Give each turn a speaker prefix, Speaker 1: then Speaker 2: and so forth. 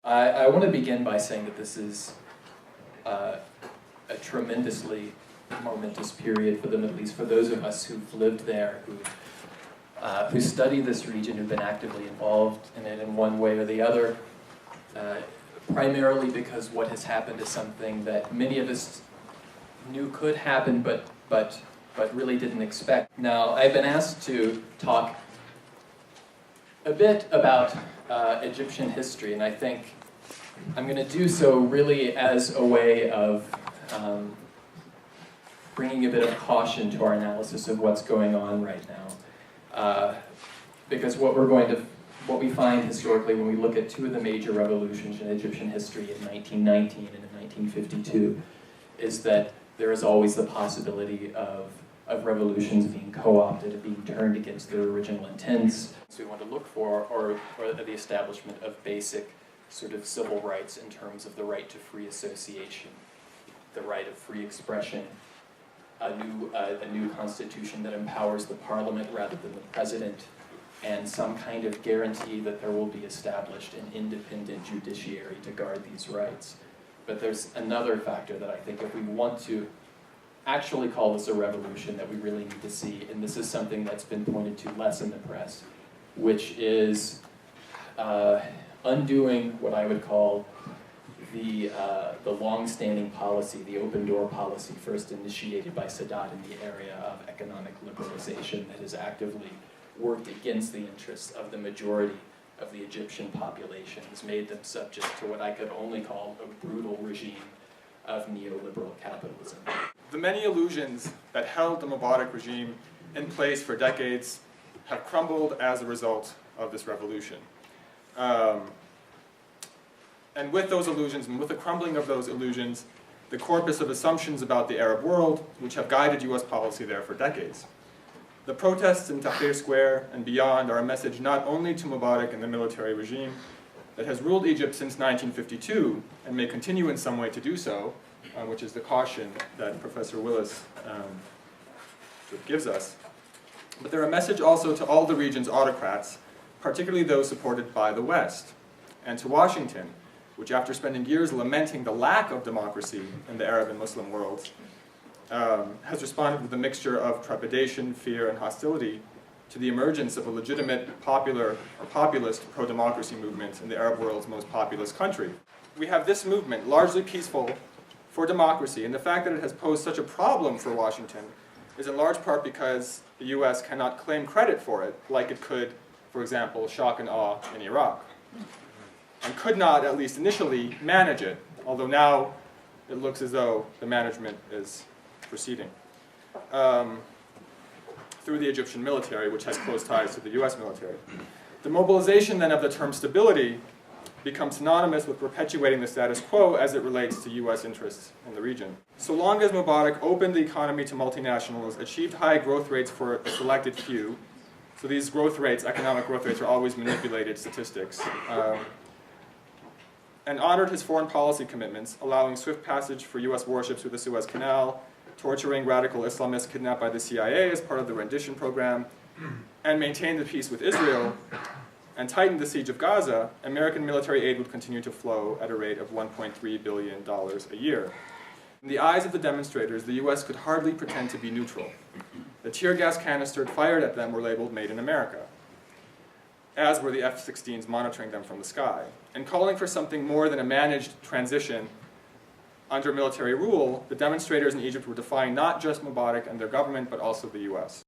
Speaker 1: I want to begin by saying that this is a tremendously momentous period for the Middle East, for those of us who've lived there, who study this region, who've been actively involved in it in one way or the other, primarily because what has happened is something that many of us knew could happen, but really didn't expect. Now, I've been asked to talk a bit about Egyptian history, and I think I'm going to do so really as a way of bringing a bit of caution to our analysis of what's going on right now. Because what we find historically when we look at two of the major revolutions in Egyptian history in 1919 and in 1952 is that there is always the possibility of revolutions being co-opted and being turned against their original intents. So we want to look for or the establishment of basic sort of civil rights in terms of the right to free association, the right of free expression, a new constitution that empowers the parliament rather than the president, and some kind of guarantee that there will be established an independent judiciary to guard these rights. But there's another factor that I think if we want to actually call this a revolution that we really need to see, and this is something that's been pointed to less in the press, which is undoing what I would call the long-standing policy, the open-door policy first initiated by Sadat in the area of economic liberalization that has actively worked against the interests of the majority of the Egyptian population, has made them subject to what I could only call a brutal regime of neoliberal capitalism.
Speaker 2: The many illusions that held the Mubarak regime in place for decades have crumbled as a result of this revolution. And with those illusions, and with the crumbling of those illusions, the corpus of assumptions about the Arab world, which have guided US policy there for decades. The protests in Tahrir Square and beyond are a message not only to Mubarak and the military regime that has ruled Egypt since 1952, and may continue in some way to do so, which is the caution that Professor Willis gives us, but they're a message also to all the region's autocrats, particularly those supported by the West, and to Washington, which after spending years lamenting the lack of democracy in the Arab and Muslim worlds, has responded with a mixture of trepidation, fear, and hostility to the emergence of a legitimate popular or populist pro-democracy movement in the Arab world's most populous country. We have this movement, largely peaceful, for democracy, and the fact that it has posed such a problem for Washington is in large part because the US cannot claim credit for it like it could, for example, shock and awe in Iraq, and could not, at least initially, manage it, although now it looks as though the management is proceeding through the Egyptian military, which has close ties to the US military. The mobilization then of the term stability becomes synonymous with perpetuating the status quo as it relates to US interests in the region. So long as Mubarak opened the economy to multinationals, achieved high growth rates for a selected few, so these growth rates, economic growth rates, are always manipulated statistics, and honored his foreign policy commitments, allowing swift passage for US warships through the Suez Canal, torturing radical Islamists kidnapped by the CIA as part of the rendition program, and maintained the peace with Israel, and tightened the siege of Gaza, American military aid would continue to flow at a rate of $1.3 billion a year. In the eyes of the demonstrators, the US could hardly pretend to be neutral. The tear gas canisters fired at them were labeled "Made in America," as were the F-16s monitoring them from the sky. And calling for something more than a managed transition under military rule, the demonstrators in Egypt were defying not just Mubarak and their government, but also the US.